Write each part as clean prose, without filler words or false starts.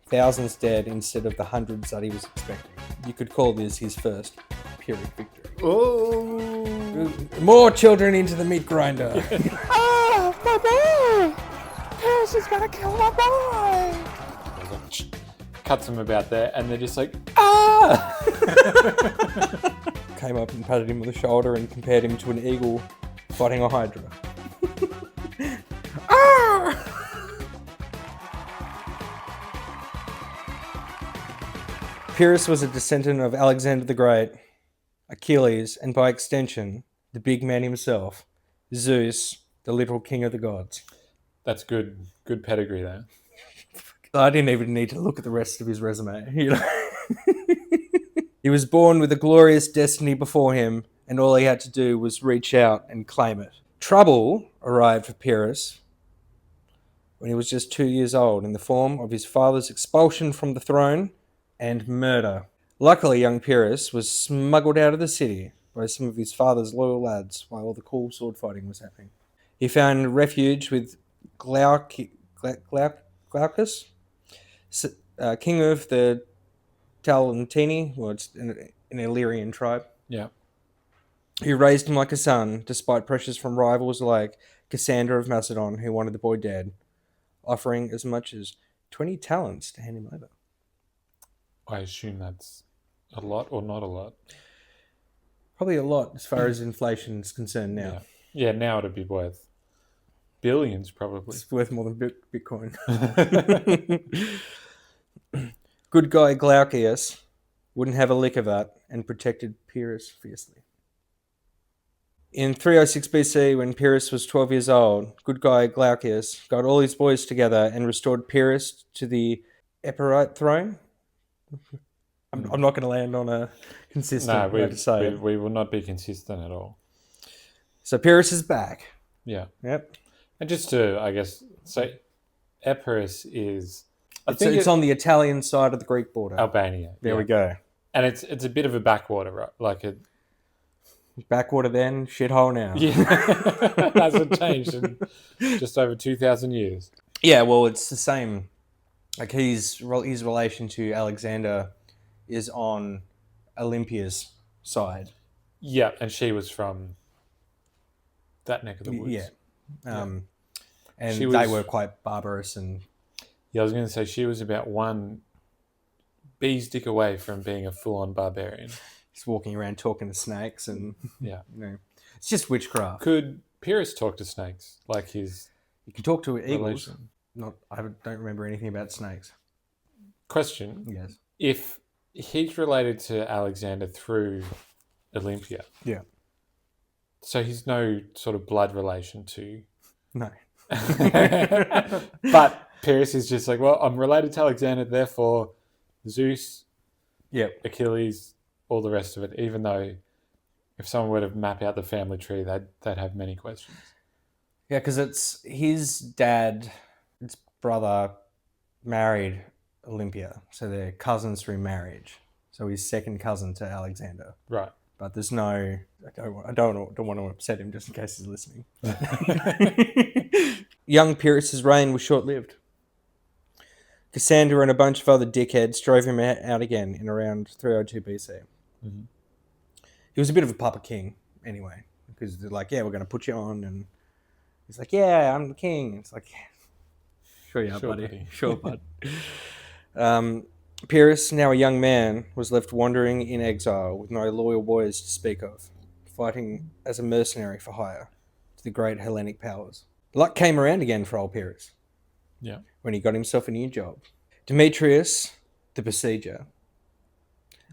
thousands dead instead of the hundreds that he was expecting. You could call this his first Pyrrhic victory. Oh! More children into the meat grinder. Ah, my boy! Pyrrhus is gonna kill my boy! Cuts them about there, and they're just like, ah! Came up and patted him on the shoulder and compared him to an eagle fighting a hydra. Pyrrhus was a descendant of Alexander the Great, Achilles, and by extension, the big man himself, Zeus, the literal king of the gods. That's good. Good pedigree there. I didn't even need to look at the rest of his resume. You know? He was born with a glorious destiny before him, and all he had to do was reach out and claim it. Trouble arrived for Pyrrhus when he was just 2 years old in the form of his father's expulsion from the throne and murder. Luckily, young Pyrrhus was smuggled out of the city by some of his father's loyal lads while all the cool sword fighting was happening. He found refuge with Glaucus, king of the Talentini, well, it's an Illyrian tribe. Yeah. Who raised him like a son, despite pressures from rivals like Cassander of Macedon, who wanted the boy dead, offering as much as 20 talents to hand him over. I assume that's a lot or not a lot. Probably a lot as far as inflation is concerned now. Yeah, now it'd be worth billions, probably. It's worth more than Bitcoin. Good guy Glaucus wouldn't have a lick of that and protected Pyrrhus fiercely. In 306 BC, when Pyrrhus was 12 years old, good guy Glaucus got all his boys together and restored Pyrrhus to the Epirite throne. I'm not going to land on a consistent way to say it. We will not be consistent at all. So Pyrrhus is back. Yeah. Yep. And just to, I guess, say, Epirus is... It's on the Italian side of the Greek border. Albania. There we go. And it's a bit of a backwater, right? Like a... Backwater then, shithole now. Yeah. Hasn't changed in just over 2,000 years. Yeah, well, it's the same. Like his relation to Alexander is on Olympia's side. Yeah, and she was from that neck of the woods. Yeah. And they were quite barbarous and... Yeah, I was going to say she was about one bee's dick away from being a full-on barbarian. Just walking around talking to snakes and... Yeah. You know, it's just witchcraft. Could Pyrrhus talk to snakes? Like his... You can talk to eagles. relation? I don't remember anything about snakes. Question. Yes. If he's related to Alexander through Olympia... Yeah. So he's no sort of blood relation to... No. But Pyrrhus is just like, well, I'm related to Alexander, therefore Zeus, Achilles, all the rest of it, even though if someone were to map out the family tree, they'd have many questions. Yeah, because it's his dad, his brother married Olympia, so they're cousins through marriage. So he's second cousin to Alexander. Right. But there's no... I don't want to upset him just in case he's listening. Young Pyrrhus' reign was short-lived. Cassander and a bunch of other dickheads drove him out again in around 302 BC. Mm-hmm. He was a bit of a puppet king, anyway, because they're like, yeah, we're going to put you on, and he's like, yeah, I'm the king. It's like, sure you are, buddy. Sure, bud. Pyrrhus, now a young man, was left wandering in exile with no loyal boys to speak of, fighting as a mercenary for hire to the great Hellenic powers. Luck came around again for old Pyrrhus. Yeah. When he got himself a new job. Demetrius, the besieger.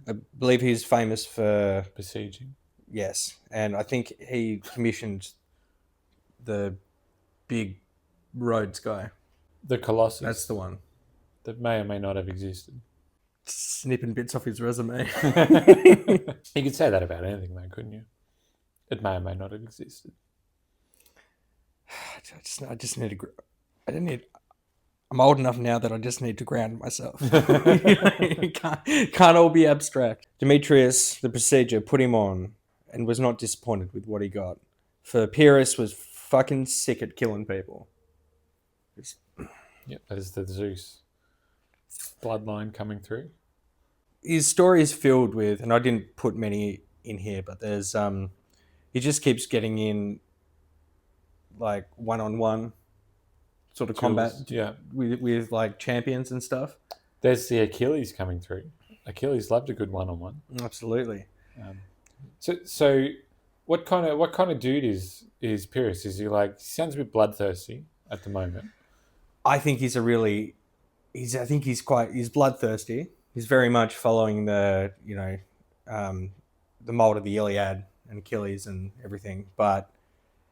I believe he's famous for... Besieging. Yes, and I think he commissioned the big Rhodes guy. The Colossus. That's the one. That may or may not have existed. Snipping bits off his resume. You could say that about anything, though, couldn't you? It may or may not have existed. I just need to... I'm old enough now that I just need to ground myself. It can't all be abstract. Demetrius, the besieger, put him on and was not disappointed with what he got. For Pyrrhus was fucking sick at killing people. Yep, that is the Zeus bloodline coming through. His story is filled with, and I didn't put many in here, but there's he just keeps getting in like one-on-one sort of combat Yeah. with like champions and stuff. There's the Achilles coming through. Achilles loved a good one-on-one. Absolutely. So what kind of dude is Pyrrhus? Is he like, he sounds a bit bloodthirsty at the moment? I think he's bloodthirsty. He's very much following the the mold of the Iliad and Achilles and everything. But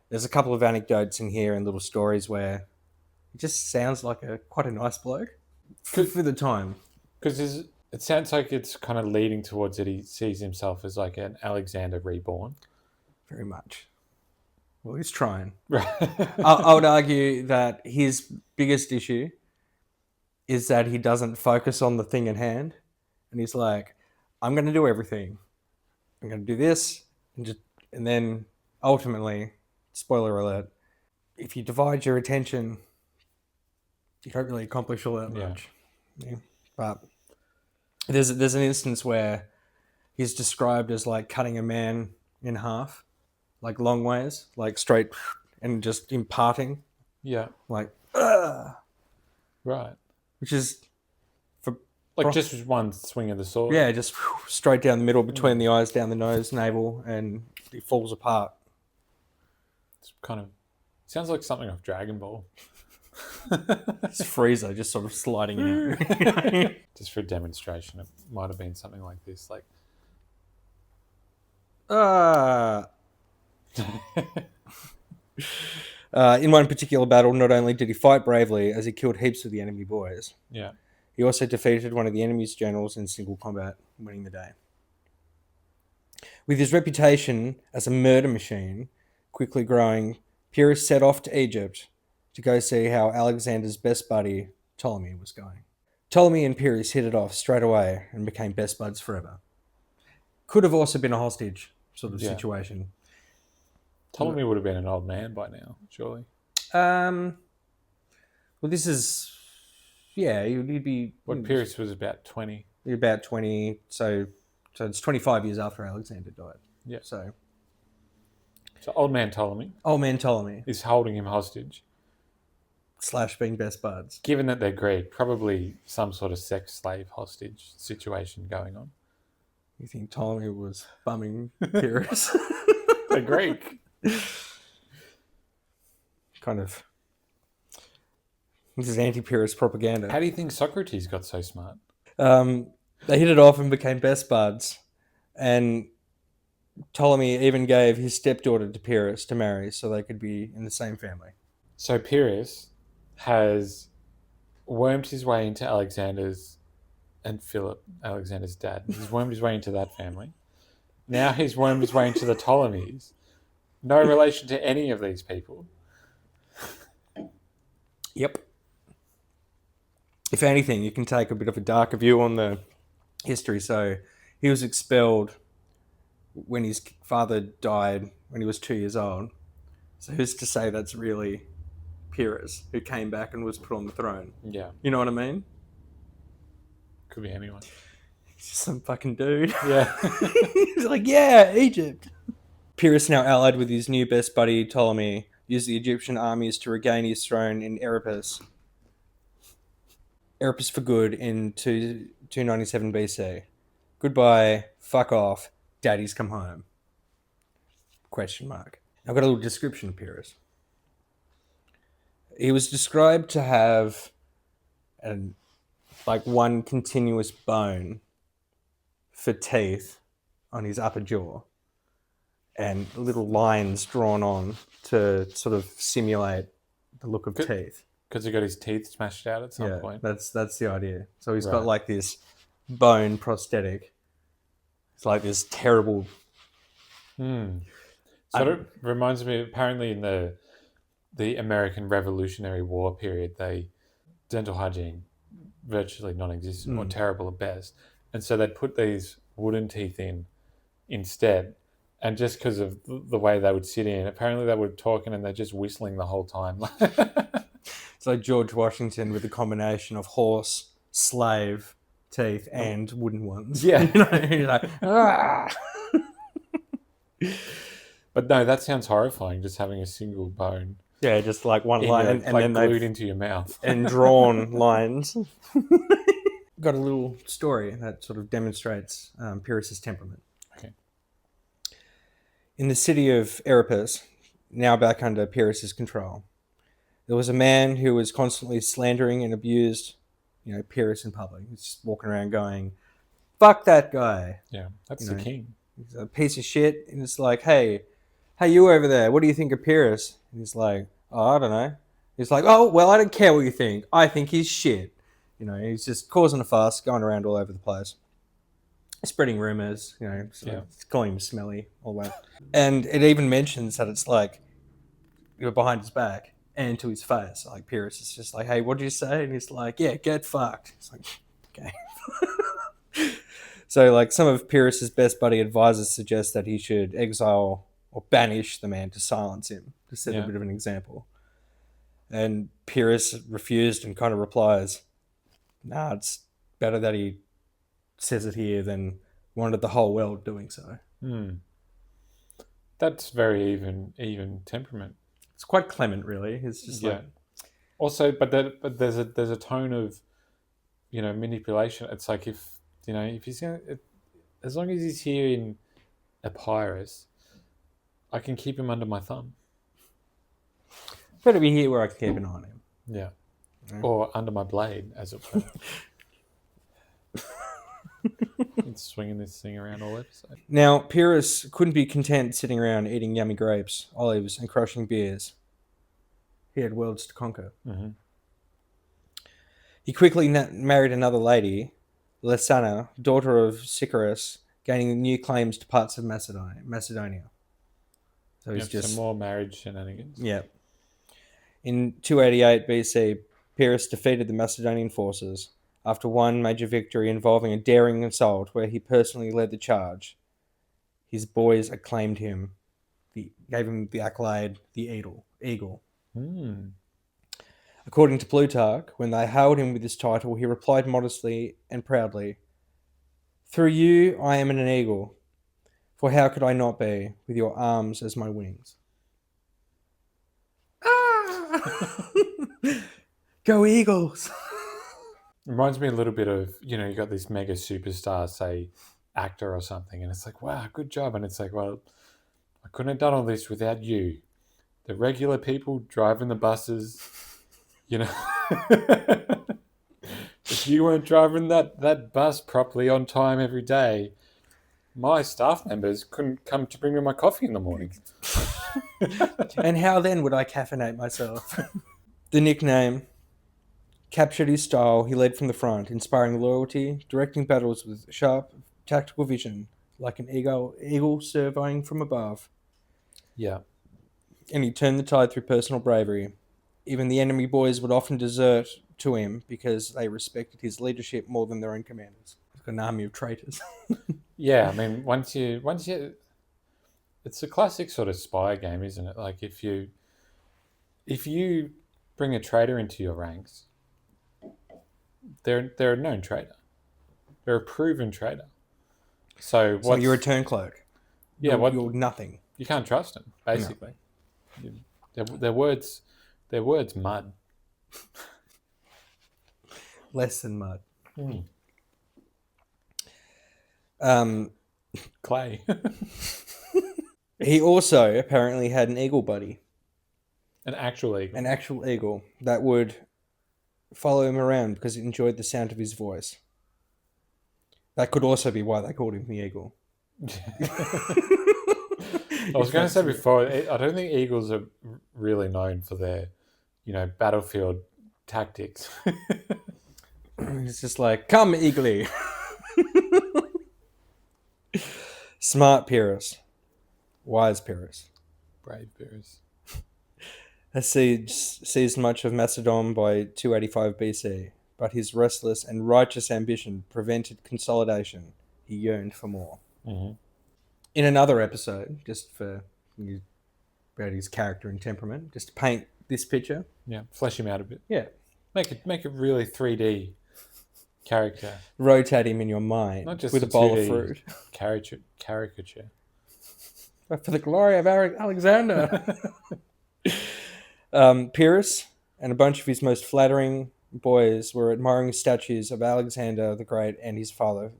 there's a couple of anecdotes in here and little stories where it just sounds like quite a nice bloke for the time. Because it sounds like it's kind of leading towards that he sees himself as like an Alexander reborn. Very much. Well, he's trying. Right. I would argue that his biggest issue is that he doesn't focus on the thing in hand. And he's like, I'm going to do everything. I'm going to do this. And then ultimately, spoiler alert, if you divide your attention, you don't really accomplish all that much. Yeah. But there's an instance where he's described as like cutting a man in half, like long ways, like straight, and just imparting. Yeah. Like, ugh. Right. Which is just with one swing of the sword. Yeah, just straight down the middle between the eyes, down the nose, navel, and it falls apart. It's kind of sounds like something off Dragon Ball. It's Frieza just sort of sliding out. Just for a demonstration, it might have been something like this, like. In one particular battle, not only did he fight bravely, as he killed heaps of the enemy boys. Yeah. He also defeated one of the enemy's generals in single combat, winning the day. With his reputation as a murder machine quickly growing, Pyrrhus set off to Egypt to go see how Alexander's best buddy, Ptolemy, was going. Ptolemy and Pyrrhus hit it off straight away and became best buds forever. Could have also been a hostage sort of situation. Ptolemy would have been an old man by now, surely. Well, this is... Yeah, he'd be... Pyrrhus was about 20. About 20, so it's 25 years after Alexander died. Yeah. So old man Ptolemy. Old man Ptolemy. Is holding him hostage. / being best buds. Given that they're Greek, probably some sort of sex slave hostage situation going on. You think Ptolemy was bumming Pyrrhus? They're Greek. Kind of... This is anti-Pyrrhus propaganda. How do you think Socrates got so smart? They hit it off and became best buds. And Ptolemy even gave his stepdaughter to Pyrrhus to marry so they could be in the same family. So Pyrrhus has wormed his way into Alexander's and Philip, Alexander's dad. He's wormed his way into that family. Now he's wormed his way into the Ptolemies. No relation to any of these people. Yep. If anything, you can take a bit of a darker view on the history. So he was expelled when his father died when he was 2 years old. So who's to say that's really Pyrrhus who came back and was put on the throne? Yeah. You know what I mean? Could be anyone. He's just some fucking dude. Yeah. He's like, yeah, Egypt. Pyrrhus, now allied with his new best buddy Ptolemy, used the Egyptian armies to regain his throne in Epirus for good in 297 BC. Goodbye, fuck off, daddy's come home. ? I've got a little description of Pyrrhus. He was described to have one continuous bone for teeth on his upper jaw and little lines drawn on to sort of simulate the look of teeth. Because he got his teeth smashed out at some point. That's the idea. So he's got like this bone prosthetic. It's like this terrible... Sort of reminds me, apparently in the American Revolutionary War period, dental hygiene virtually non-existent or terrible at best. And so they'd put these wooden teeth in instead. And just because of the way they would sit in, apparently they were talking and they're just whistling the whole time. It's like George Washington with a combination of horse, slave teeth and wooden ones. Yeah. You're like, ah! But no, that sounds horrifying. Just having a single bone Yeah, just like one in line, your, and like then glued they've into your mouth. and drawn lines. Got a little story that sort of demonstrates Pyrrhus's temperament. Okay. In the city of Erebus, now back under Pyrrhus's control, there was a man who was constantly slandering and abused, Pyrrhus in public. He's just walking around going, "Fuck that guy! Yeah, that's the king." He's a piece of shit." And it's like, "Hey, you over there? What do you think of Pyrrhus?" And he's like, "Oh, I don't know." He's like, "Oh, well, I don't care what you think. I think he's shit." He's just causing a fuss, going around all over the place, spreading rumors, calling him smelly, all that. And it even mentions that it's like, behind his back and to his face. Like, Pyrrhus is just like, "Hey, what did you say?" And he's like, "Yeah, get fucked." It's like, okay. So, like, some of Pyrrhus's best buddy advisors suggest that he should exile or banish the man to silence him, to set a bit of an example. And Pyrrhus refused and kind of replies, "Nah, it's better that he says it here than wanted the whole world doing so." That's very even temperament. It's quite clement, really. It's just like, also, but there's a tone of, manipulation. It's like if he's gonna, as long as he's here in Epirus, I can keep him under my thumb. better be here where I can keep an eye on him. Yeah. Or under my blade, as it were. It's swinging this thing around all episode. Now, Pyrrhus couldn't be content sitting around eating yummy grapes, olives, and crushing beers. He had worlds to conquer. Mm-hmm. He quickly married another lady, Lesana, daughter of Sicarus, gaining new claims to parts of Macedonia. So he's just some more marriage shenanigans. Yeah. In 288 BC, Pyrrhus defeated the Macedonian forces after one major victory involving a daring assault where he personally led the charge. His boys acclaimed him, gave him the accolade, the Eagle. According to Plutarch, when they hailed him with this title, he replied modestly and proudly, "Through you I am an eagle, for how could I not be, with your arms as my wings?" Go Eagles! Reminds me a little bit of, you got this mega superstar, say, actor or something, and it's like, wow, good job. And it's like, well, I couldn't have done all this without you. The regular people driving the buses, If you weren't driving that bus properly on time every day, my staff members couldn't come to bring me my coffee in the morning. And how then would I caffeinate myself? The nickname captured his style. He led from the front, inspiring loyalty, directing battles with sharp tactical vision, like an eagle surveying from above. Yeah. And he turned the tide through personal bravery. Even the enemy boys would often desert to him because they respected his leadership more than their own commanders. Like an army of traitors. Yeah, I mean, once you, it's a classic sort of spy game, isn't it? Like if you bring a traitor into your ranks, they're a known traitor. They're a proven traitor. So you're a turncoat. Yeah, you're nothing. You can't trust them, basically. No. Their words mud. Less than mud. Clay. He also apparently had an eagle buddy. An actual eagle. An actual eagle that would follow him around because it enjoyed the sound of his voice. That could also be why they called him the eagle. I was going to say before, I don't think eagles are really known for their, battlefield tactics. It's just like, "Come, eagly." Smart Pyrrhus. Wise Pyrrhus. Brave Pyrrhus. Has seized much of Macedon by 285 BC, but his restless and righteous ambition prevented consolidation. He yearned for more. Mm-hmm. In another episode, just for about his character and temperament, just to paint this picture. Yeah, flesh him out a bit. Yeah. Make it really 3D. Character. rotate him in your mind Not just with a a bowl of 2D fruit. caricature. For the glory of Alexander. Pyrrhus and a bunch of his most flattering boys were admiring statues of Alexander the Great and his father,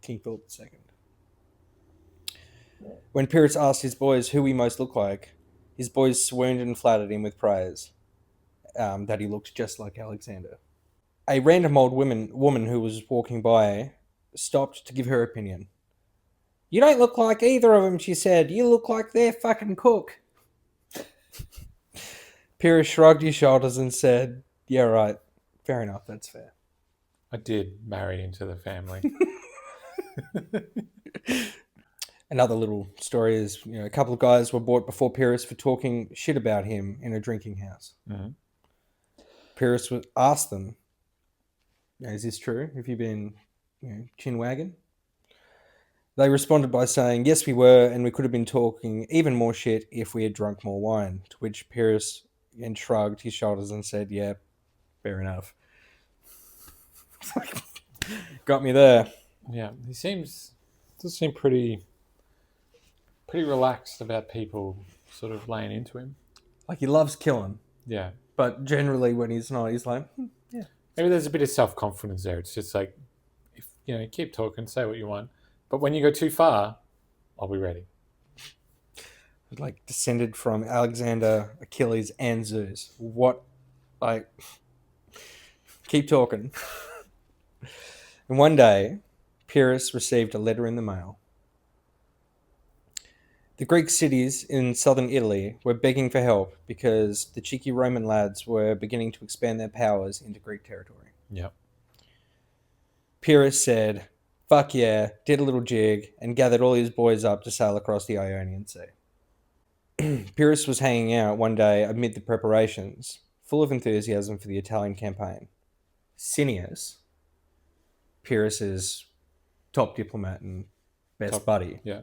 King Philip II. When Pyrrhus asked his boys who he most looked like, his boys swooned and flattered him with praise that he looked just like Alexander. A random old woman who was walking by stopped to give her opinion. "You don't look like either of them," she said. "You look like their fucking cook." Pyrrhus shrugged his shoulders and said, "Yeah, right. Fair enough, that's fair." I did marry into the family. Another little story is, a couple of guys were brought before Pyrrhus for talking shit about him in a drinking house. Mm-hmm. Pyrrhus asked them, "Is this true? Have you been, chin wagging?" They responded by saying, "Yes, we were, and we could have been talking even more shit if we had drunk more wine." To which Pyrrhus shrugged his shoulders and said, "Yeah, fair enough." Got me there. Yeah, he does seem pretty relaxed about people sort of laying into him. Like, he loves killing, Yeah. but generally when he's not, he's like, yeah. Maybe there's a bit of self-confidence there. It's just like, if keep talking, say what you want. But when you go too far, I'll be ready. Like, descended from Alexander, Achilles, and Zeus. What? Like, keep talking. And one day, Pyrrhus received a letter in the mail. The Greek cities in southern Italy were begging for help because the cheeky Roman lads were beginning to expand their powers into Greek territory. Yep. Pyrrhus said, "Fuck yeah," did a little jig, and gathered all his boys up to sail across the Ionian Sea. Pyrrhus was hanging out one day amid the preparations, full of enthusiasm for the Italian campaign. Cineas, Pyrrhus's top diplomat and best buddy, Yeah.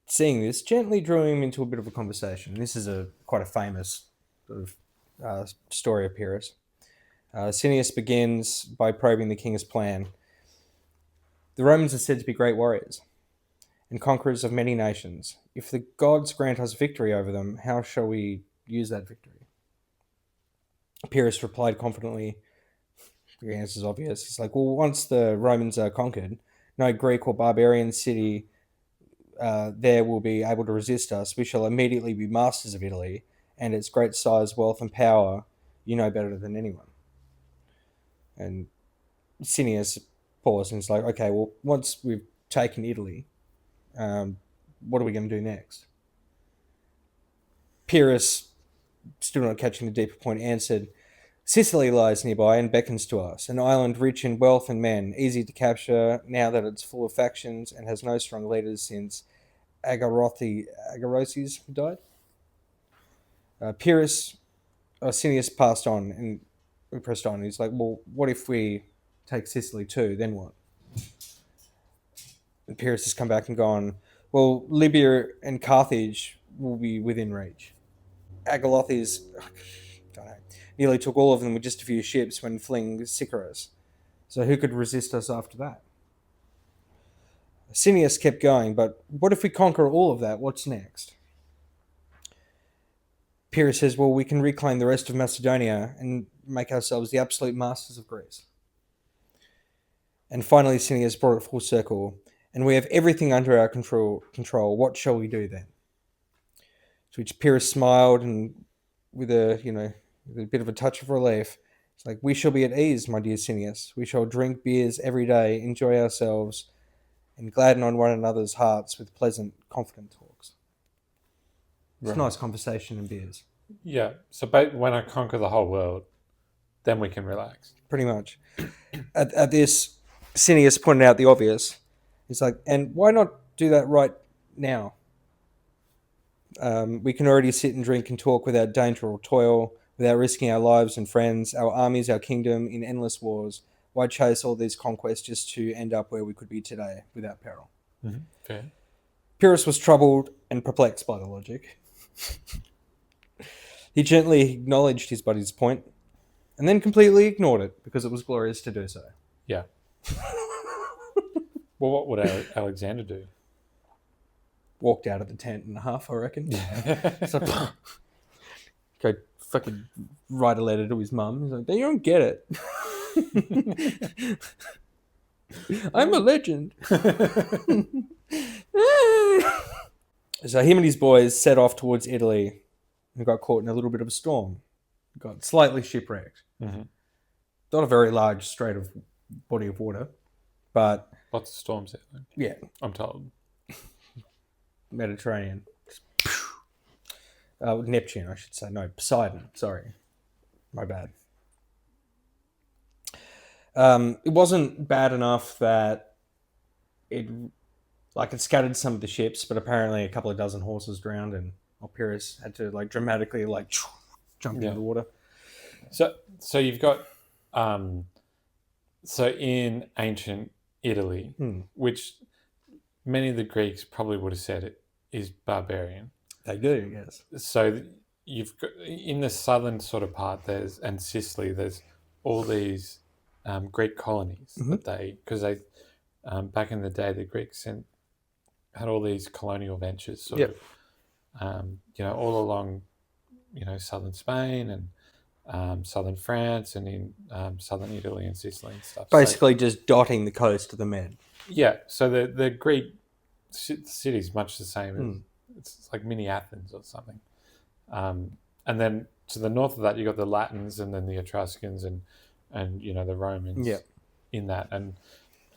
seeing this, gently drew him into a bit of a conversation. This is quite a famous sort of story of Pyrrhus. Cineas begins by probing the king's plan. The Romans are said to be great warriors and conquerors of many nations. If the gods grant us victory over them, how shall we use that victory? Pyrrhus replied confidently. The answer is obvious. He's like, well, once the Romans are conquered, no Greek or barbarian city there will be able to resist us. We shall immediately be masters of Italy, and its great size, wealth, and power you know better than anyone. And Cineas paused and is like, okay, well, once we've taken Italy, what are we going to do next? Pyrrhus, still not catching the deeper point, answered, "Sicily lies nearby and beckons to us, an island rich in wealth and men, easy to capture now that it's full of factions and has no strong leaders since Agaroses died." Cineas passed on and we pressed on. He's like, well, what if we take Sicily too? Then what? And Pyrrhus has come back and gone, well, Libya and Carthage will be within reach. Agalothes nearly took all of them with just a few ships when fleeing Sycharis. So who could resist us after that? Cineas kept going, but what if we conquer all of that? What's next? Pyrrhus says, well, we can reclaim the rest of Macedonia and make ourselves the absolute masters of Greece. And finally, Cineas brought it full circle, and we have everything under our control. What shall we do then? To which Pyrrhus smiled, and with a bit of a touch of relief, it's like, we shall be at ease, my dear Cineas. We shall drink beers every day, enjoy ourselves, and gladden on one another's hearts with pleasant, confident talks. It's a nice conversation and beers. Yeah. So when I conquer the whole world, then we can relax. Pretty much. At this, Cineas pointed out the obvious. He's like, and why not do that right now? We can already sit and drink and talk without danger or toil, without risking our lives and friends, our armies, our kingdom in endless wars. Why chase all these conquests just to end up where we could be today without peril? Mm-hmm. Fair. Pyrrhus was troubled and perplexed by the logic. He gently acknowledged his buddy's point and then completely ignored it because it was glorious to do so. Yeah. Well, what would Alexander do? Walked out of the tent in a huff, I reckon. So, go fucking write a letter to his mum. He's like, you don't get it. I'm a legend. So him and his boys set off towards Italy and got caught in a little bit of a storm. Got slightly shipwrecked. Mm-hmm. Not a very large body of water, but Lots of storms out there. Yeah, I'm told. Mediterranean. Neptune, I should say. No, Poseidon. Sorry. My bad. It wasn't bad enough that it scattered some of the ships, but apparently a couple of dozen horses drowned, and Pyrrhus had to dramatically jump into the water. So you've got so in ancient Italy, which many of the Greeks probably would have said it is barbarian. They do, yes. So you've got in the southern sort of part and Sicily, there's all these Greek colonies that because they back in the day the Greeks had all these colonial ventures sort of all along southern Spain and southern France and in southern Italy and Sicily and stuff. Basically, just dotting the coast of the Med. Yeah, so the Greek city's much the same as it's like mini Athens or something. And then to the north of that, you got the Latins and then the Etruscans and the Romans in that. And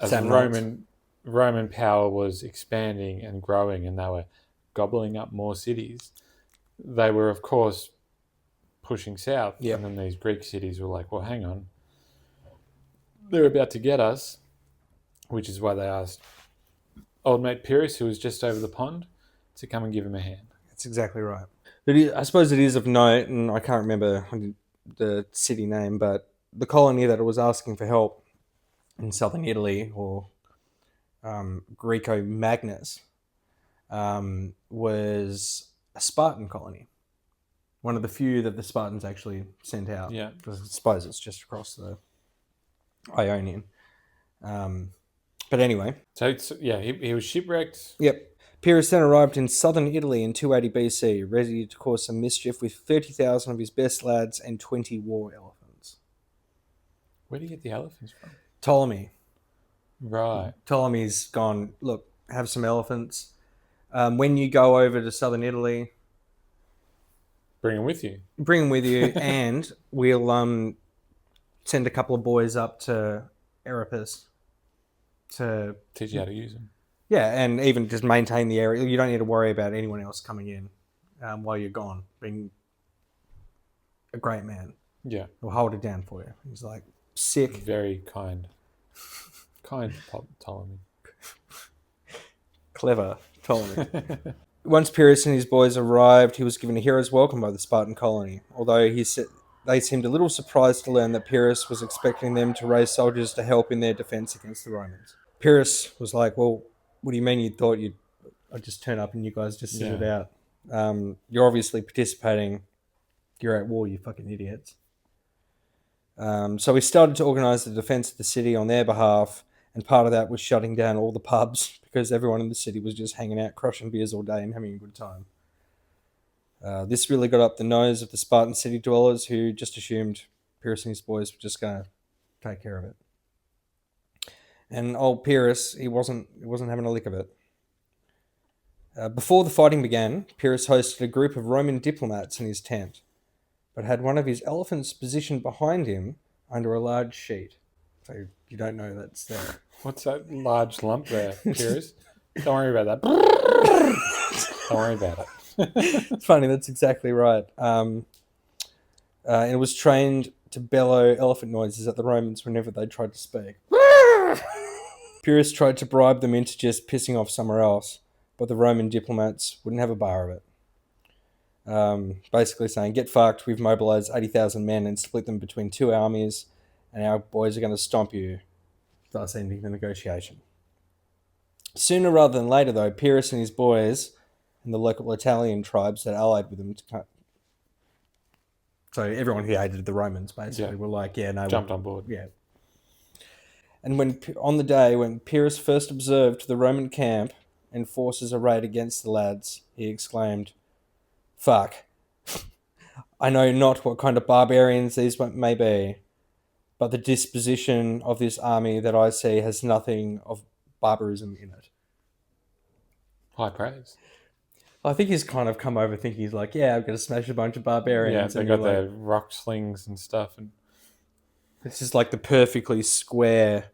as the Roman power was expanding and growing and they were gobbling up more cities, they were, of course, pushing south. Yep. And then these Greek cities were like, well, hang on. They're about to get us, which is why they asked old mate Pyrrhus, who was just over the pond, to come and give him a hand. That's exactly right. I suppose it is of note, and I can't remember the city name, but the colony that was asking for help in southern Italy, or Greco Magnus, was a Spartan colony. One of the few that the Spartans actually sent out. Yeah. I suppose it's just across the Ionian. But anyway. So he was shipwrecked. Yep. Pyrrhus then arrived in southern Italy in 280 BC, ready to cause some mischief with 30,000 of his best lads and 20 war elephants. Where do you get the elephants from? Ptolemy. Right. Ptolemy's gone, look, have some elephants. When you go over to southern Italy, bring them with you. Bring them with you, and we'll send a couple of boys up to Epirus to teach you how to use them. Yeah, and even just maintain the area. You don't need to worry about anyone else coming in while you're gone. Being a great man. Yeah. He'll hold it down for you. He's like, sick. Very kind. Kind Ptolemy. Clever Ptolemy. Once Pyrrhus and his boys arrived, he was given a hero's welcome by the Spartan colony, although they seemed a little surprised to learn that Pyrrhus was expecting them to raise soldiers to help in their defense against the Romans. Pyrrhus was like, well, what do you mean you thought I'd just turn up and you guys just sit it out? You're obviously participating. You're at war, you fucking idiots. So we started to organise the defence of the city on their behalf, and part of that was shutting down all the pubs because everyone in the city was just hanging out, crushing beers all day and having a good time. This really got up the nose of the Spartan city dwellers, who just assumed Pyrrhus and his boys were just going to take care of it. And old Pyrrhus, he wasn't having a lick of it. Before the fighting began, Pyrrhus hosted a group of Roman diplomats in his tent, but had one of his elephants positioned behind him under a large sheet. So you don't know that's there. What's that large lump there, Pyrrhus? Don't worry about that. Don't worry about it. It's funny, that's exactly right. And it was trained to bellow elephant noises at the Romans whenever they tried to speak. Pyrrhus tried to bribe them into just pissing off somewhere else, but the Roman diplomats wouldn't have a bar of it. Basically saying, get fucked, we've mobilised 80,000 men and split them between two armies, and our boys are going to stomp you, thus ending the negotiation. Sooner rather than later, though, Pyrrhus and his boys and the local Italian tribes that allied with them So everyone who hated the Romans basically were like, yeah, no. Jumped on board. Yeah. And on the day when Pyrrhus first observed the Roman camp and forces arrayed against the lads, he exclaimed, "Fuck, I know not what kind of barbarians these may be, but the disposition of this army that I see has nothing of barbarism in it." High praise. I think he's kind of come over thinking he's like, yeah, I'm going to smash a bunch of Yeah, barbarians. they and got you're their like, rock slings and stuff. And this is like the perfectly square,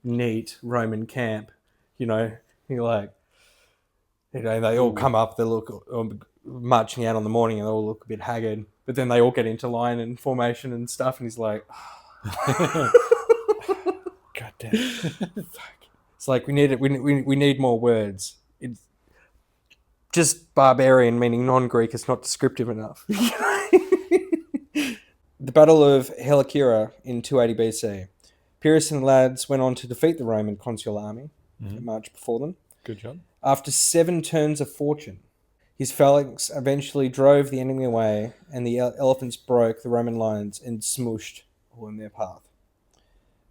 neat Roman camp. You know, you're like, they all come up, they look marching out on the morning and they all look a bit haggard. But then they all get into line and formation and stuff. And he's like, God damn. Fuck. It's like, we need more words. It's just barbarian, meaning non-Greek, is not descriptive enough. The Battle of Helicura in 280 BC. Pyrrhus and lads went on to defeat the Roman consular army that marched before them. Good job. After 7 turns of fortune, his phalanx eventually drove the enemy away, and the elephants broke the Roman lines and smooshed all in their path.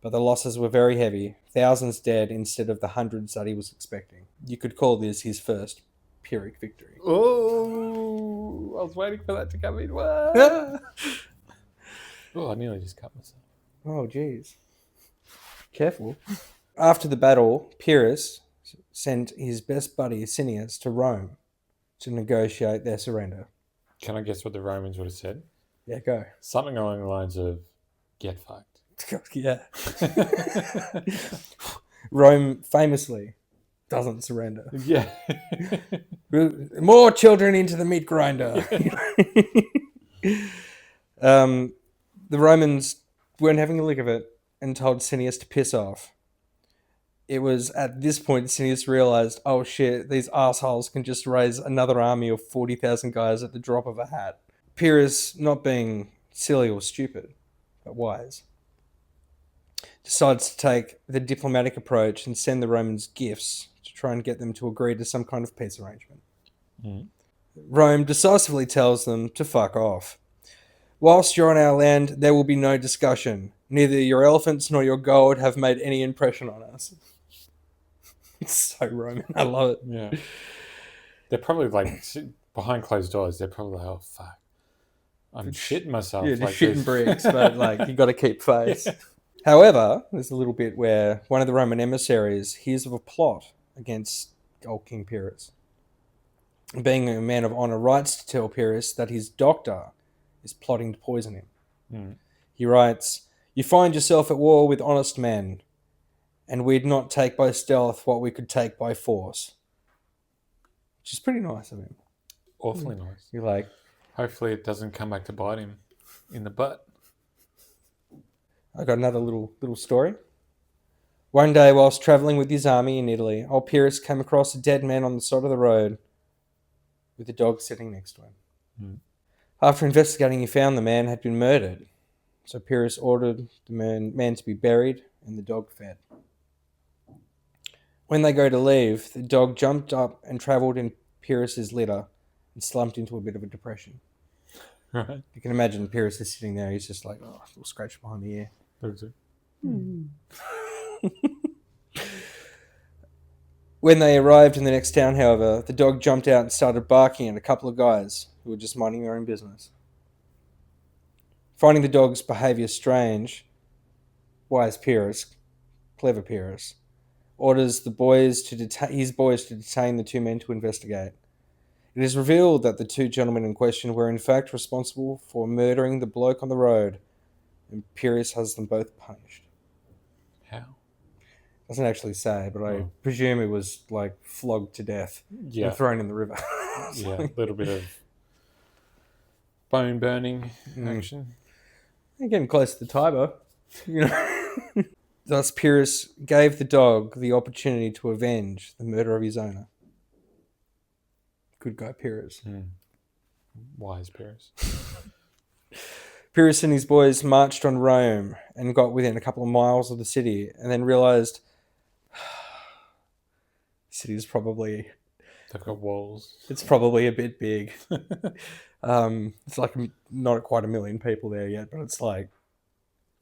But the losses were very heavy, thousands dead instead of the hundreds that he was expecting. You could call this his first Pyrrhic victory. Oh, I was waiting for that to come in. Oh, I nearly just cut myself. Oh, jeez. Careful. After the battle, Pyrrhus sent his best buddy, Cineas, to Rome to negotiate their surrender. Can I guess what the Romans would have said? Yeah, go. Something along the lines of, get fucked. Yeah. Rome famously doesn't surrender. Yeah. More children into the meat grinder. The Romans weren't having a lick of it and told Cineas to piss off. It was at this point Cineas realized, oh shit, these assholes can just raise another army of 40,000 guys at the drop of a hat. Pyrrhus, not being silly or stupid, but wise, decides to take the diplomatic approach and send the Romans gifts to try and get them to agree to some kind of peace arrangement. Rome decisively tells them to fuck off. Whilst you're on our land, there will be no discussion. Neither your elephants nor your gold have made any impression on us. It's so Roman. I love it. Yeah. They're probably like, behind closed doors, they're probably like, oh, fuck. I'm shitting myself. Yeah, like just shitting bricks, but like, you got to keep face. However, there's a little bit where one of the Roman emissaries hears of a plot against old King Pyrrhus. Being a man of honour, writes to tell Pyrrhus that his doctor is plotting to poison him. He writes, "You find yourself at war with honest men, and we'd not take by stealth what we could take by force." Which is pretty nice of him. Awfully nice. You're like... Hopefully it doesn't come back to bite him in the butt. I got another little story. One day, whilst travelling with his army in Italy, old Pyrrhus came across a dead man on the side of the road with a dog sitting next to him. After investigating, he found the man had been murdered. So Pyrrhus ordered the man to be buried and the dog fed. When they go to leave, the dog jumped up and travelled in Pyrrhus's litter and slumped into a bit of a depression. Right. You can imagine Pyrrhus is sitting there. He's just like, oh, a little scratch behind the ear. When they arrived in the next town, however, the dog jumped out and started barking at a couple of guys who were just minding their own business. Finding the dog's behaviour strange, wise Pyrrhus, clever Pyrrhus, orders his boys to detain the two men to investigate. It is revealed that the two gentlemen in question were in fact responsible for murdering the bloke on the road, and Pyrrhus has them both punished. How? Doesn't actually say, but I presume it was like flogged to death and thrown in the river. Yeah, a little bit of bone burning action. You're getting close to the Tiber, you know. Thus, Pyrrhus gave the dog the opportunity to avenge the murder of his owner. Good guy, Pyrrhus. Wise Pyrrhus. Pyrrhus and his boys marched on Rome and got within a couple of miles of the city, and then realised the city's probably... They've got walls. It's probably a bit big. It's like not quite 1 million people there yet, but it's like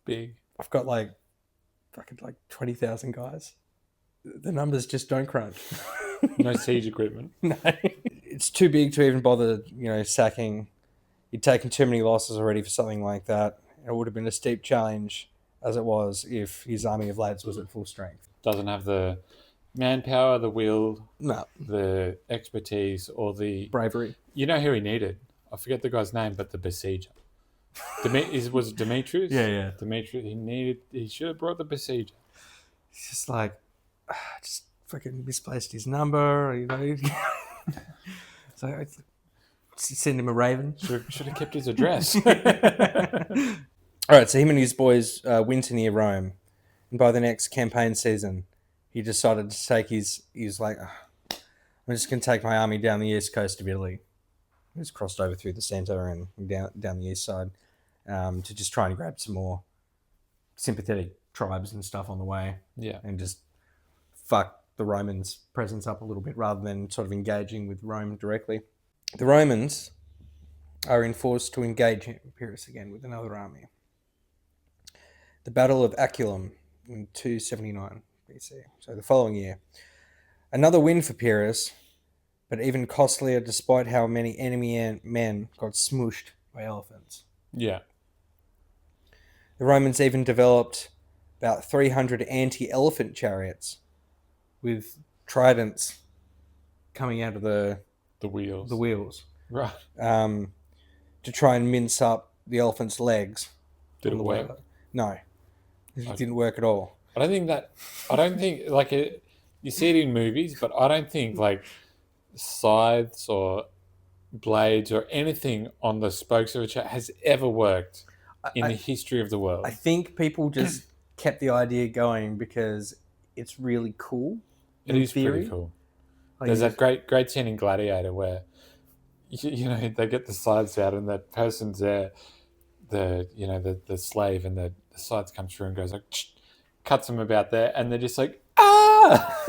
Big. I've got like fucking like 20,000 guys. The numbers just don't crunch. No siege equipment. No, it's too big to even bother, sacking. He'd taken too many losses already for something like that. It would have been a steep challenge, as it was, if his army of lads was at full strength. Doesn't have the manpower, the will, No, the expertise, or the... bravery. You know who he needed? I forget the guy's name, but the besieger. Was it Demetrius? Yeah. Demetrius. He should have brought the besieger. It's just like, just fucking misplaced his number, So I send him a raven. Should have kept his address. All right, so him and his boys winter near Rome, and by the next campaign season, he decided to take he's like, I'm just going to take my army down the east coast of Italy. He was crossed over through the centre and down the east side to just try and grab some more sympathetic tribes and stuff on the way. Yeah. And just fuck the Romans' presence up a little bit rather than sort of engaging with Rome directly. The Romans are enforced to engage Pyrrhus again with another army. The Battle of Aculum in 279 BC, so the following year. Another win for Pyrrhus, but even costlier despite how many enemy men got smooshed by elephants. Yeah. The Romans even developed about 300 anti-elephant chariots with tridents coming out of the wheels. Right. To try and mince up the elephant's legs. Did it work? No. It didn't work at all. I don't think like you see it in movies, but I don't think like scythes or blades or anything on the spokes of a chariot has ever worked in the history of the world. I think people just kept the idea going because it's really cool. It is pretty cool. There's that great scene in Gladiator where they get the scythes out and that person's there, the slave, and the scythe comes through and goes like, cuts them about there, and they're just like, ah.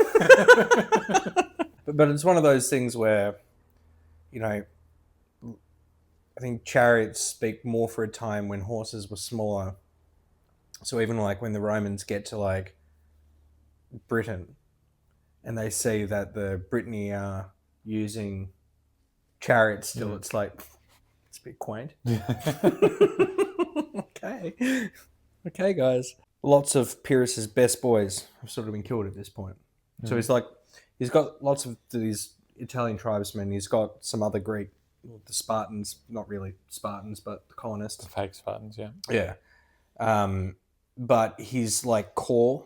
But it's one of those things where, I think chariots speak more for a time when horses were smaller. So even like when the Romans get to like Britain and they see that the Brittany are using chariots still, it's like, it's a bit quaint. Okay, guys. Lots of Pyrrhus's best boys have sort of been killed at this point. Mm. So he's got lots of these Italian tribesmen. He's got some other Greek, the Spartans, not really Spartans, but the colonists. The fake Spartans, yeah. Yeah. But his like core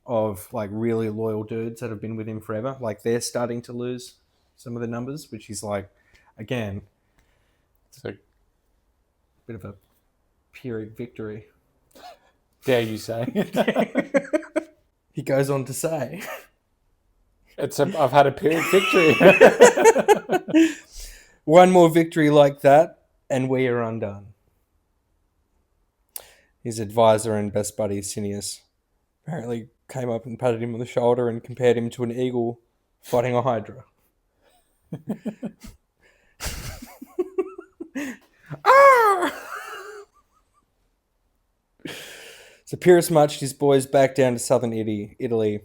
of like really loyal dudes that have been with him forever, like they're starting to lose some of the numbers, which is like, again, it's a bit of a Pyrrhic victory. Dare you say? He goes on to say, I've had a Pyrrhic victory. One more victory like that, and we are undone. His advisor and best buddy, Cineas, apparently came up and patted him on the shoulder and compared him to an eagle fighting a hydra. So Pyrrhus marched his boys back down to southern Italy.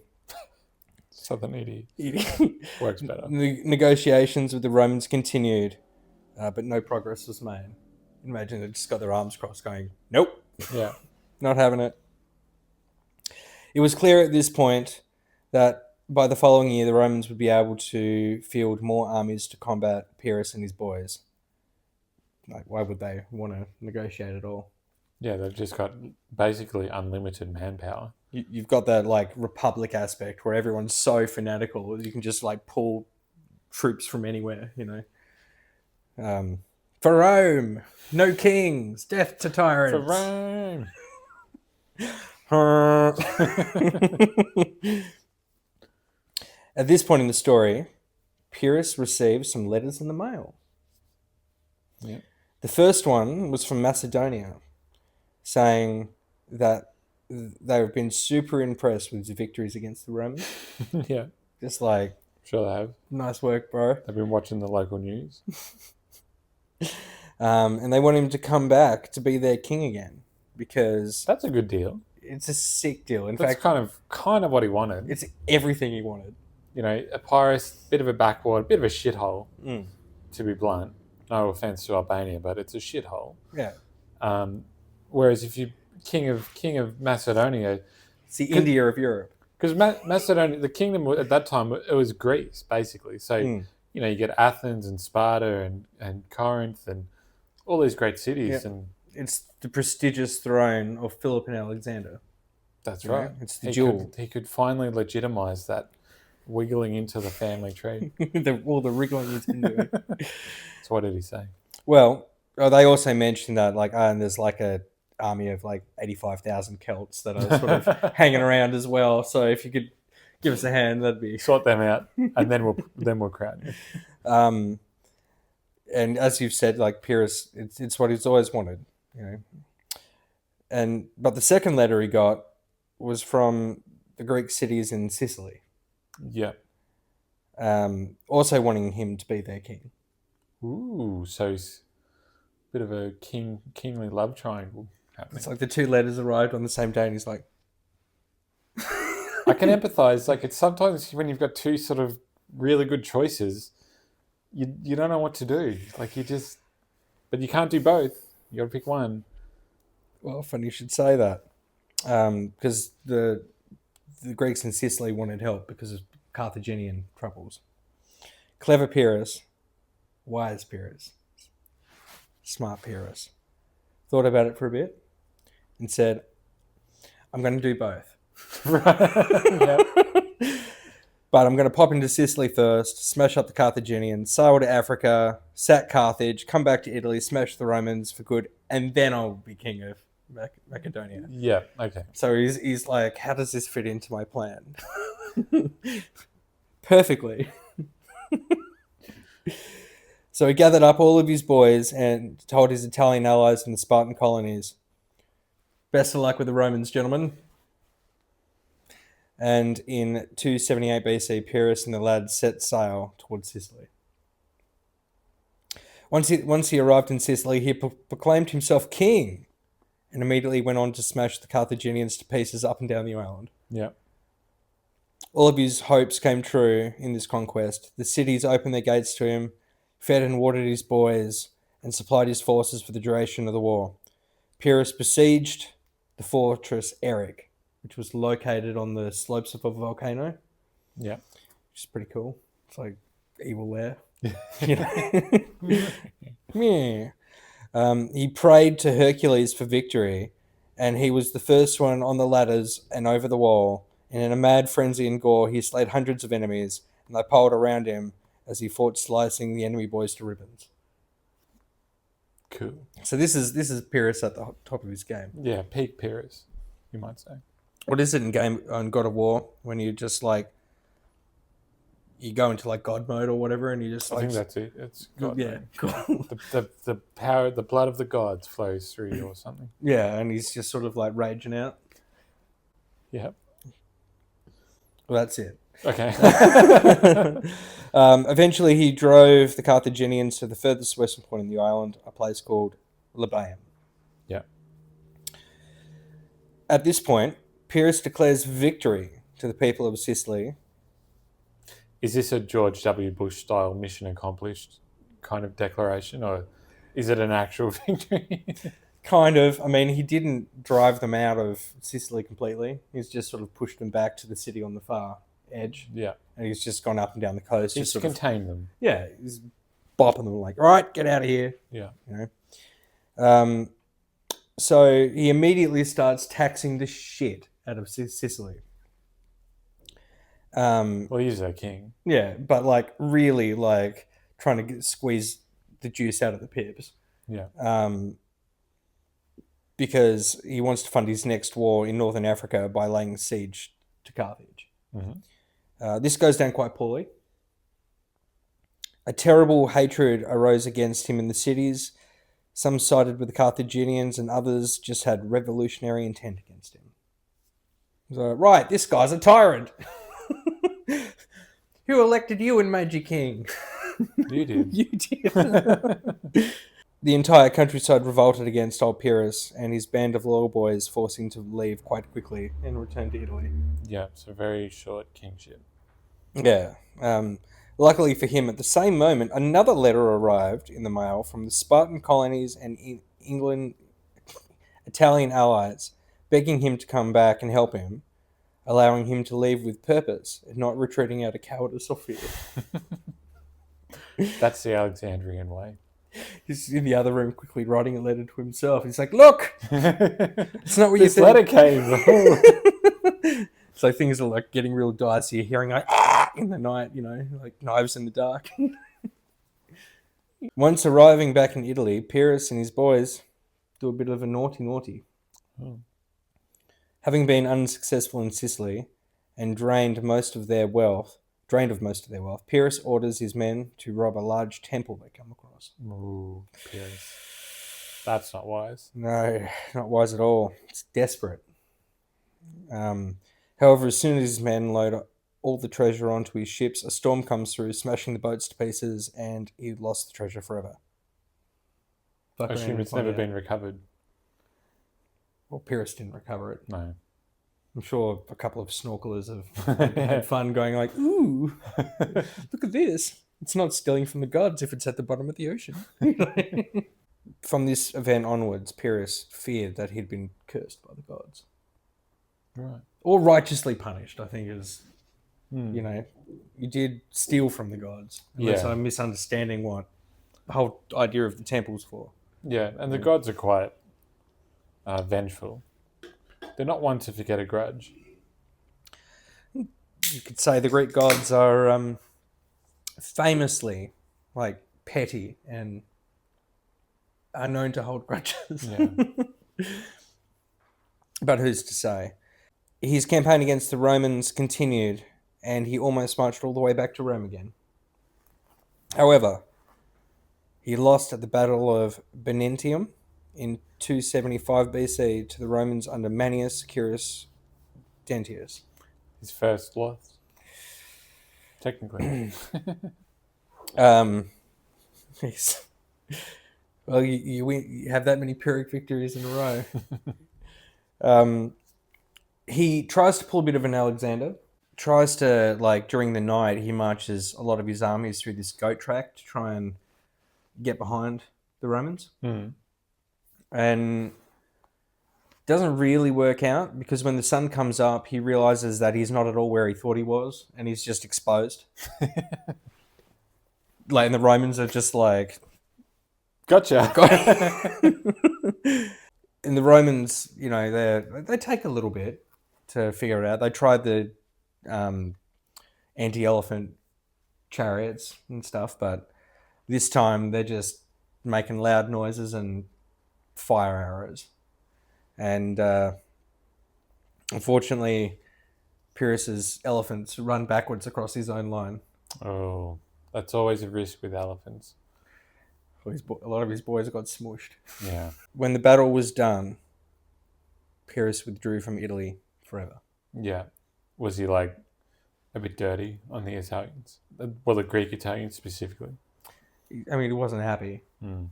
Southern Italy. Works better. The negotiations with the Romans continued, but no progress was made. Imagine they just got their arms crossed going, nope. Yeah. Not having it. It was clear at this point that by the following year, the Romans would be able to field more armies to combat Pyrrhus and his boys. Like, why would they want to negotiate at all? Yeah, they've just got basically unlimited manpower. You've got that like republic aspect where everyone's so fanatical you can just like pull troops from anywhere, For Rome, no kings, death to tyrants. For Rome. At this point in the story, Pyrrhus received some letters in the mail. Yeah. The first one was from Macedonia, saying that they've been super impressed with the victories against the Romans. Yeah. Just like, sure they have. Nice work, bro. They've been watching the local news. And they want him to come back to be their king again because That's a good deal. it's a sick deal. In That's fact, kind of what he wanted. it's everything he wanted. You know, Epirus, bit of a backwater, bit of a shithole, Mm. to be blunt. No offense to Albania, but it's a shithole. Yeah, Whereas if you king of Macedonia, it's the India of Europe. because Macedonia, the kingdom at that time, it was Greece basically. So you know, you get Athens and Sparta and Corinth and all these great cities, and it's the prestigious throne of Philip and Alexander. that's right. It's the jewel. He could finally legitimize that wiggling into the family tree. All the wriggling he's been doing. So what did he say? Well, they also mentioned that and there's like a army of like 85,000 Celts that are sort of hanging around as well. So if you could give us a hand, that'd be Sort them out, and then we'll crown you. And as you've said, like Pyrrhus, it's what he's always wanted, you know. But the second letter he got was from the Greek cities in Sicily. Yeah. Also wanting him to be their king. Ooh, so it's a bit of a kingly love triangle happening. It's like the two letters arrived on the same day, and he's like, I can empathise. Like, it's sometimes when you've got two sort of really good choices, you don't know what to do. Like, but you can't do both. You got to pick one. well, funny you should say that, because the Greeks in Sicily wanted help because of Carthaginian troubles. Clever Pyrrhus, wise Pyrrhus, smart Pyrrhus, thought about it for a bit and said, I'm going to do both. Yep. But I'm going to pop into Sicily first, smash up the Carthaginians, sail to Africa, sack Carthage, come back to Italy, smash the Romans for good, and then I'll be king of Macedonia. Yeah, okay. So he's like, how does this fit into my plan? Perfectly. So he gathered up all of his boys and told his Italian allies in the Spartan colonies, best of luck with the Romans, gentlemen. And in 278 BC, Pyrrhus and the lads set sail towards Sicily. Once he arrived in Sicily, he proclaimed himself king and immediately went on to smash the Carthaginians to pieces up and down the island. Yeah. All of his hopes came true in this conquest. The cities opened their gates to him, fed and watered his boys, and supplied his forces for the duration of the war. Pyrrhus besieged the fortress Eric, which was located on the slopes of a volcano. Yeah. Which is pretty cool. It's like evil there. Yeah. He prayed to Hercules for victory, and he was the first one on the ladders and over the wall. And in a mad frenzy and gore, he slayed hundreds of enemies, and they piled around him as he fought, slicing the enemy boys to ribbons. Cool. So this is Pyrrhus at the top of his game. Yeah, peak Pyrrhus, you might say. What is it on God of War when you just like you go into like God mode or whatever, and you just I think that's it. It's God. Yeah, cool. The power, the blood of the gods flows through you or something. Yeah, and he's just sort of like raging out. Yeah. Well, that's it. Okay. Eventually, he drove the Carthaginians to the furthest western point in the island, a place called Libaeum. Yeah. At this point, Pyrrhus declares victory to the people of Sicily. Is this a George W. Bush style mission accomplished kind of declaration, or is it an actual victory? Kind of. I mean, he didn't drive them out of Sicily completely. He's just sort of pushed them back to the city on the far edge. Yeah. And he's just gone up and down the coast. He's just contained them. Yeah, he's bopping them like, all right, get out of here. Yeah. You know. So he immediately starts taxing the shit out of Sicily. Well, he's a king. Yeah, but like really like trying to squeeze the juice out of the pips. Yeah. Because he wants to fund his next war in northern Africa by laying siege to Carthage. Mm-hmm. This goes down quite poorly. A terrible hatred arose against him in the cities. Some sided with the Carthaginians and others just had revolutionary intent against him. So, right, this guy's a tyrant. Who elected you and made you king? You did. You did. The entire countryside revolted against old Pyrrhus and his band of loyal boys, forcing him to leave quite quickly and return to Italy. Yeah, it's a very short kingship. Yeah. Luckily for him, at the same moment, another letter arrived in the mail from the Spartan colonies and England Italian allies, begging him to come back and help him, allowing him to leave with purpose and not retreating out of cowardice or fear. That's the Alexandrian way. He's in the other room quickly writing a letter to himself. He's like, look! It's not what This you think. letter came. So things are like getting real dicey. You're hearing like, ah! In the night, like knives in the dark. Once arriving back in Italy, Pyrrhus and his boys do a bit of a naughty. Oh. Having been unsuccessful in Sicily and drained of most of their wealth, Pyrrhus orders his men to rob a large temple they come across. Ooh, Pyrrhus. That's not wise. No, not wise at all. It's desperate. However, as soon as his men load all the treasure onto his ships, a storm comes through, smashing the boats to pieces, and he lost the treasure forever. I assume it's never been recovered. Well, Pyrrhus didn't recover it. No. I'm sure a couple of snorkelers have had fun going like, ooh, look at this. It's not stealing from the gods if it's at the bottom of the ocean. From this event onwards, Pyrrhus feared that he'd been cursed by the gods. Right. Or righteously punished, I think is, you did steal from the gods. Unless I'm misunderstanding what the whole idea of the temple's for. Yeah, and the gods are quite vengeful. They're not one to forget a grudge. You could say the Greek gods are famously like petty and are known to hold grudges. Yeah. But who's to say? His campaign against the Romans continued, and he almost marched all the way back to Rome again. However, he lost at the Battle of Benentium in 275 BC to the Romans under Manius Curius Dentius. His first loss. Technically. Yes. Well, you have that many Pyrrhic victories in a row. He tries to pull a bit of an Alexander. Tries to, during the night, he marches a lot of his armies through this goat track to try and get behind the Romans. Mm. And doesn't really work out because when the sun comes up, he realizes that he's not at all where he thought he was and he's just exposed. And the Romans are just like... Gotcha. And the Romans, they take a little bit to figure it out. They tried the anti-elephant chariots and stuff, but this time they're just making loud noises and fire arrows. And unfortunately, Pyrrhus's elephants run backwards across his own line. Oh, that's always a risk with elephants. A lot of his boys got smushed. Yeah. When the battle was done, Pyrrhus withdrew from Italy forever. Yeah. Was he a bit dirty on the Italians? Well, the Greek Italians specifically. I mean, he wasn't happy. Mm.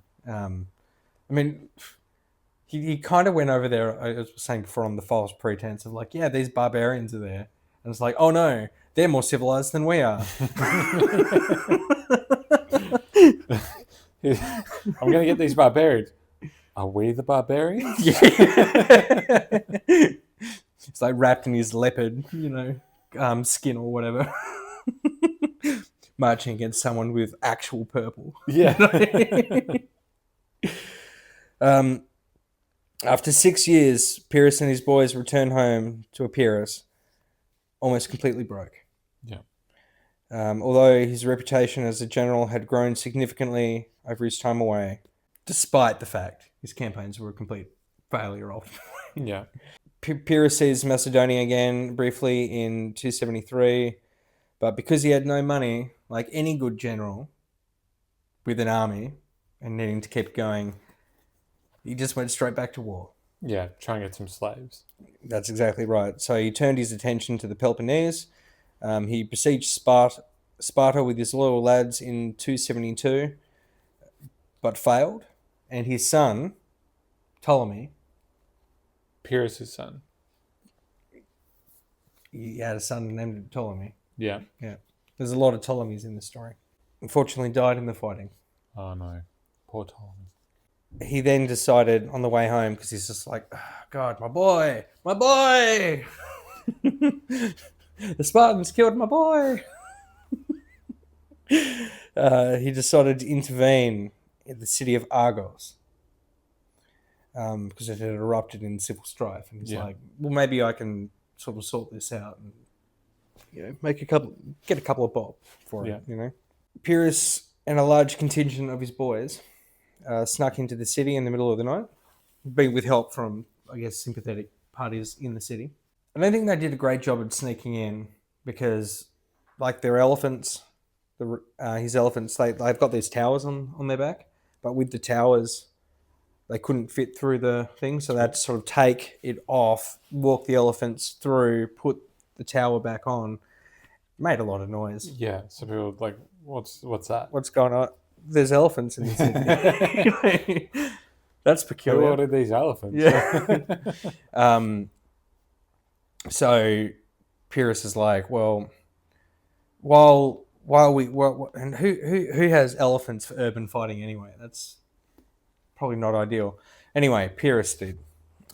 He kind of went over there, I was saying before, on the false pretense of these barbarians are there. And it's like, oh no, they're more civilized than we are. I'm going to get these barbarians. Are we the barbarians? Yeah. It's wrapped in his leopard, skin or whatever. Marching against someone with actual purple. Yeah. After 6 years, Pyrrhus and his boys returned home to Epirus, almost completely broke. Yeah. Although his reputation as a general had grown significantly over his time away, despite the fact his campaigns were a complete failure ultimately. Yeah. Pyrrhus seized Macedonia again briefly in 273, but because he had no money, like any good general with an army and needing to keep going, he just went straight back to war. Yeah, try and get some slaves. That's exactly right. So he turned his attention to the Peloponnese. He besieged Sparta with his loyal lads in 272, but failed. and his son, Ptolemy. Pyrrhus' son. He had a son named Ptolemy. Yeah. Yeah. There's a lot of Ptolemies in the story. Unfortunately, died in the fighting. Oh, no. Poor Ptolemy. He then decided on the way home, because he's just like, oh, God, my boy! The Spartans killed my boy! He decided to intervene in the city of Argos because it had erupted in civil strife. And he's like, well, maybe I can sort of sort this out and get a couple of bob for it, Pyrrhus and a large contingent of his boys snuck into the city in the middle of the night, being with help from, I guess, sympathetic parties in the city. I don't think they did a great job at sneaking in because, like, their elephants, his elephants, they've got these towers on their back, but with the towers, they couldn't fit through the thing, so they had to sort of take it off, walk the elephants through, put the tower back on. Made a lot of noise. Yeah, so people were like, what's that? What's going on? There's elephants in the city. That's peculiar. Who ordered these elephants? Yeah. So Pyrrhus is like, well, while and who has elephants for urban fighting anyway? That's probably not ideal. Anyway, Pyrrhus did.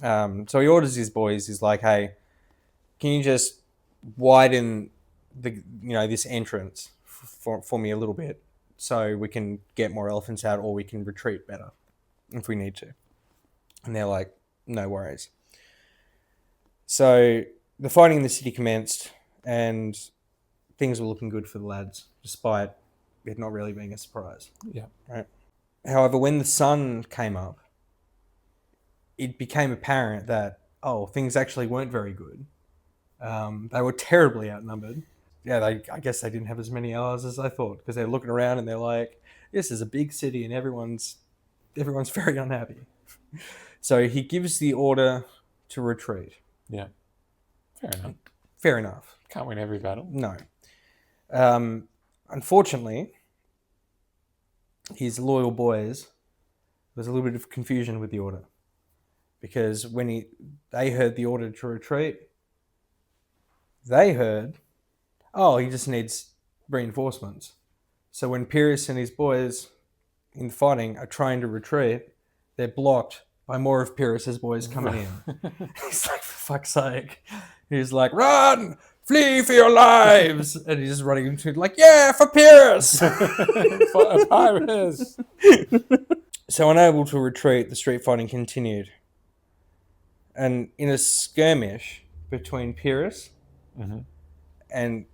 So he orders his boys. He's like, hey, can you just widen this entrance for me a little bit so we can get more elephants out, or we can retreat better if we need to. And they're like, no worries. So the fighting in the city commenced, and things were looking good for the lads, despite it not really being a surprise. Yeah. Right. However, when the sun came up, it became apparent that, things actually weren't very good. They were terribly outnumbered. Yeah, I guess they didn't have as many allies as I thought, because they're looking around and they're like, this is a big city and everyone's very unhappy. So he gives the order to retreat. Yeah. Fair enough. Can't win every battle. No. Unfortunately, his loyal boys, there was a little bit of confusion with the order, because when they heard the order to retreat, they heard, he just needs reinforcements. So when Pyrrhus and his boys in fighting are trying to retreat, they're blocked by more of Pyrrhus's boys coming in. He's like, for fuck's sake. He's like, run! Flee for your lives! And he's just running into it like, yeah, for Pyrrhus! For Pyrrhus! So unable to retreat, the street fighting continued. And in a skirmish between Pyrrhus and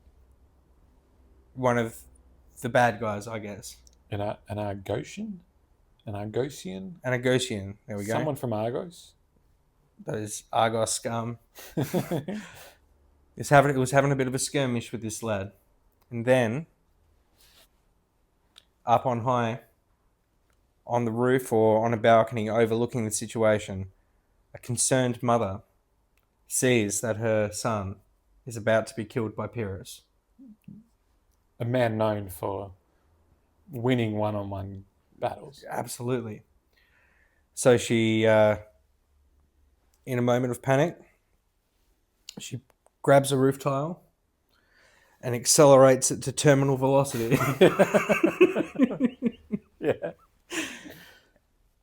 one of the bad guys, I guess. An Argosian? An Argosian? An Argosian. There we go. Someone from Argos? Those Argos scum. It was having a bit of a skirmish with this lad. And then, up on high, on the roof or on a balcony overlooking the situation, a concerned mother sees that her son is about to be killed by Pyrrhus. A man known for winning one-on-one battles. Absolutely. So she, in a moment of panic, she grabs a roof tile and accelerates it to terminal velocity. Yeah.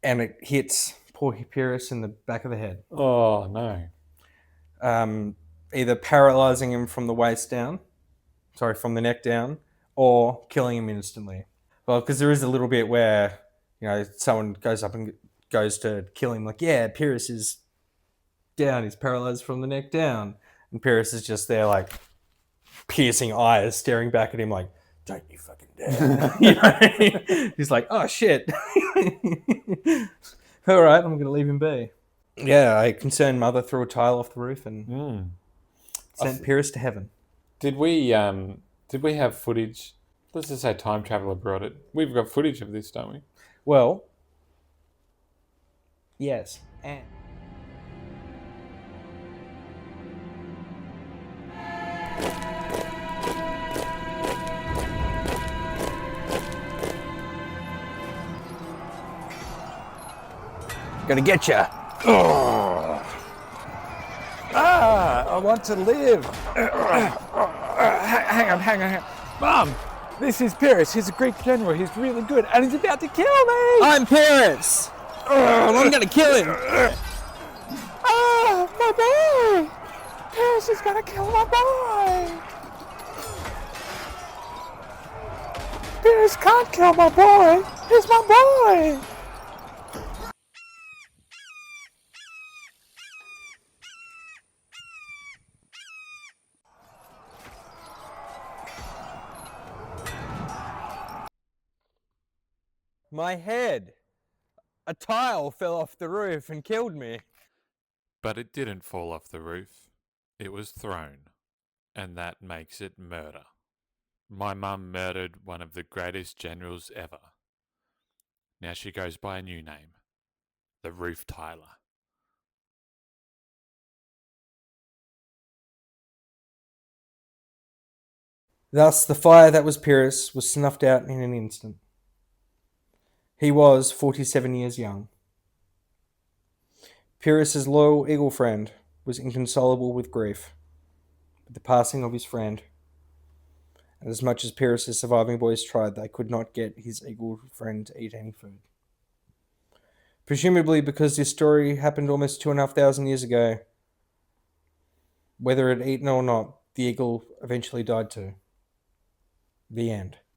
And it hits poor Pyrrhus in the back of the head. Oh, no. Either paralyzing him from the neck down, or killing him instantly. Well, because there is a little bit where, someone goes up and goes to kill him, like, yeah, Pyrrhus is down, he's paralyzed from the neck down. And Pyrrhus is just there, like, piercing eyes, staring back at him like, don't you fucking dare. He's like, oh, shit. All right, I'm going to leave him be. Yeah, a concerned mother threw a tile off the roof and sent Pyrrhus to heaven. Did we have footage? Let's just say Time Traveler brought it. We've got footage of this, don't we? Well, yes. And Gonna get ya. I want to live. Hang on. Mom, this is Pyrrhus. He's a Greek general. He's really good, and he's about to kill me. I'm Pyrrhus. I'm gonna kill him. My boy! Pyrrhus is gonna kill my boy! Pyrrhus can't kill my boy! He's my boy! My head. A tile fell off the roof and killed me. But it didn't fall off the roof. It was thrown. And that makes it murder. My mum murdered one of the greatest generals ever. Now she goes by a new name. The Roof Tiler. Thus, the fire that was Pyrrhus was snuffed out in an instant. He was 47 years young. Pyrrhus's loyal eagle friend was inconsolable with grief at the passing of his friend. And as much as Pyrrhus's surviving boys tried, they could not get his eagle friend to eat any food. Presumably because this story happened almost 2,500 years ago, whether it had eaten or not, the eagle eventually died too. The end.